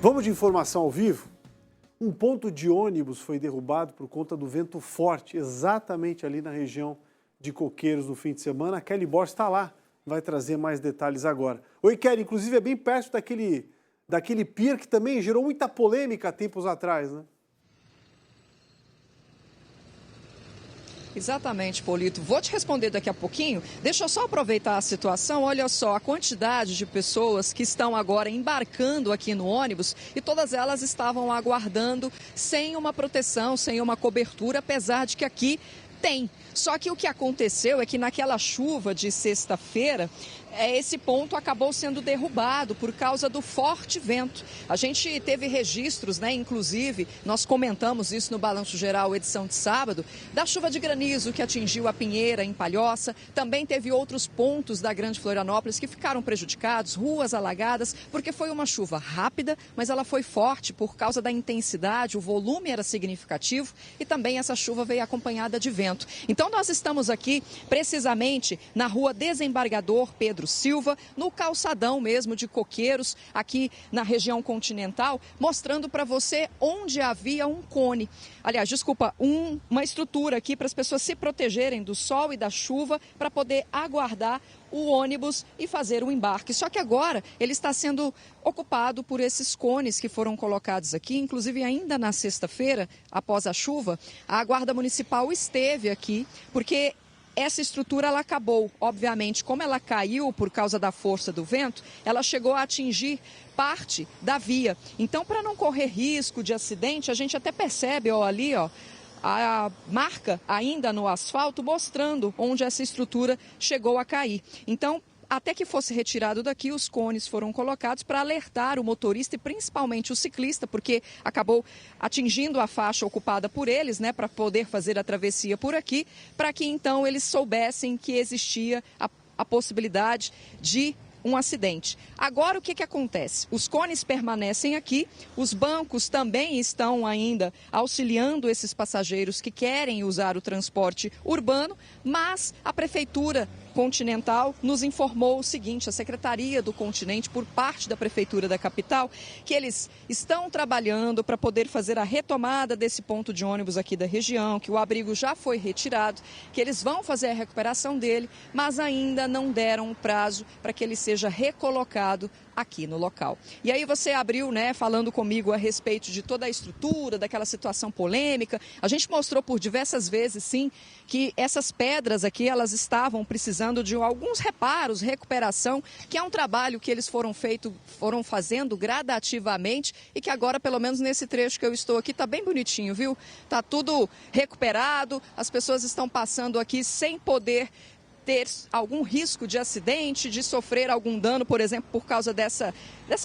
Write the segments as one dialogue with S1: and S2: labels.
S1: Vamos de informação ao vivo? Um ponto de ônibus foi derrubado por conta do vento forte, exatamente ali na região de Coqueiros no fim de semana. A Kelly Borges está lá, vai trazer mais detalhes agora. Oi, Kelly, inclusive é bem perto daquele pier que também gerou muita polêmica há tempos atrás, né?
S2: Exatamente, Polito. Vou te responder daqui a pouquinho. Deixa eu só aproveitar a situação. Olha só, a quantidade de pessoas que estão agora embarcando aqui no ônibus e todas elas estavam aguardando sem uma proteção, sem uma cobertura, apesar de que aqui tem. Só que o que aconteceu é que naquela chuva de sexta-feira, esse ponto acabou sendo derrubado por causa do forte vento. A gente teve registros, né? Inclusive, nós comentamos isso no Balanço Geral, edição de sábado, da chuva de granizo que atingiu a Pinheira, em Palhoça. Também teve outros pontos da Grande Florianópolis que ficaram prejudicados, ruas alagadas, porque foi uma chuva rápida, mas ela foi forte por causa da intensidade, o volume era significativo e também essa chuva veio acompanhada de vento. Então, nós estamos aqui precisamente na rua Desembargador Pedro Silva, no calçadão mesmo de Coqueiros, aqui na região continental, mostrando para você onde havia um cone. Aliás, desculpa, uma estrutura aqui para as pessoas se protegerem do sol e da chuva para poder aguardar o ônibus e fazer o embarque. Só que agora ele está sendo ocupado por esses cones que foram colocados aqui. Inclusive, ainda na sexta-feira, após a chuva, a Guarda Municipal esteve aqui, porque essa estrutura ela acabou, obviamente, como ela caiu por causa da força do vento, ela chegou a atingir parte da via. Então, para não correr risco de acidente, a gente até percebe ali, a marca ainda no asfalto mostrando onde essa estrutura chegou a cair. Então, até que fosse retirado daqui, os cones foram colocados para alertar o motorista e principalmente o ciclista, porque acabou atingindo a faixa ocupada por eles, né, para poder fazer a travessia por aqui, para que então eles soubessem que existia a possibilidade de um acidente. Agora, o que acontece? Os cones permanecem aqui, os bancos também estão ainda auxiliando esses passageiros que querem usar o transporte urbano, mas a Prefeitura Continental nos informou o seguinte, a Secretaria do Continente, por parte da Prefeitura da capital, que eles estão trabalhando para poder fazer a retomada desse ponto de ônibus aqui da região, que o abrigo já foi retirado, que eles vão fazer a recuperação dele, mas ainda não deram um prazo para que ele seja recolocado aqui no local. E aí você abriu, né, falando comigo a respeito de toda a estrutura, daquela situação polêmica. A gente mostrou por diversas vezes, sim, que essas pedras aqui, elas estavam precisando de alguns reparos, recuperação, que é um trabalho que eles foram fazendo gradativamente e que agora, pelo menos nesse trecho que eu estou aqui, está bem bonitinho, viu? Está tudo recuperado, as pessoas estão passando aqui sem poder ter algum risco de acidente, de sofrer algum dano, por exemplo, por causa dessa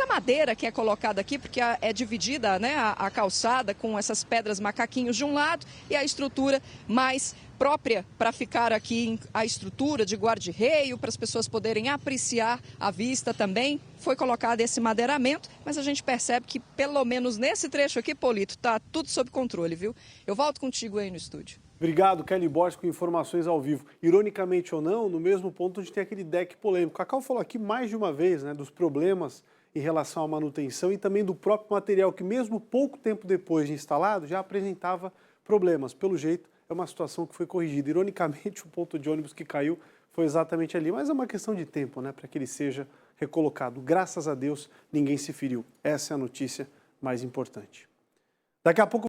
S2: madeira que é colocada aqui, porque é dividida, né, a calçada com essas pedras macaquinhos de um lado e a estrutura mais própria para ficar aqui, a estrutura de guarda-reio, para as pessoas poderem apreciar a vista também. Foi colocado esse madeiramento, mas a gente percebe que pelo menos nesse trecho aqui, Polito, está tudo sob controle, viu? Eu volto contigo aí no estúdio.
S1: Obrigado, Kelly Borges, com informações ao vivo. Ironicamente ou não, no mesmo ponto onde tem aquele deck polêmico. A Cacau falou aqui mais de uma vez, né, dos problemas em relação à manutenção e também do próprio material, que mesmo pouco tempo depois de instalado, já apresentava problemas. Pelo jeito, é uma situação que foi corrigida. Ironicamente, o ponto de ônibus que caiu foi exatamente ali, mas é uma questão de tempo, né, para que ele seja recolocado. Graças a Deus, ninguém se feriu. Essa é a notícia mais importante. Daqui a pouco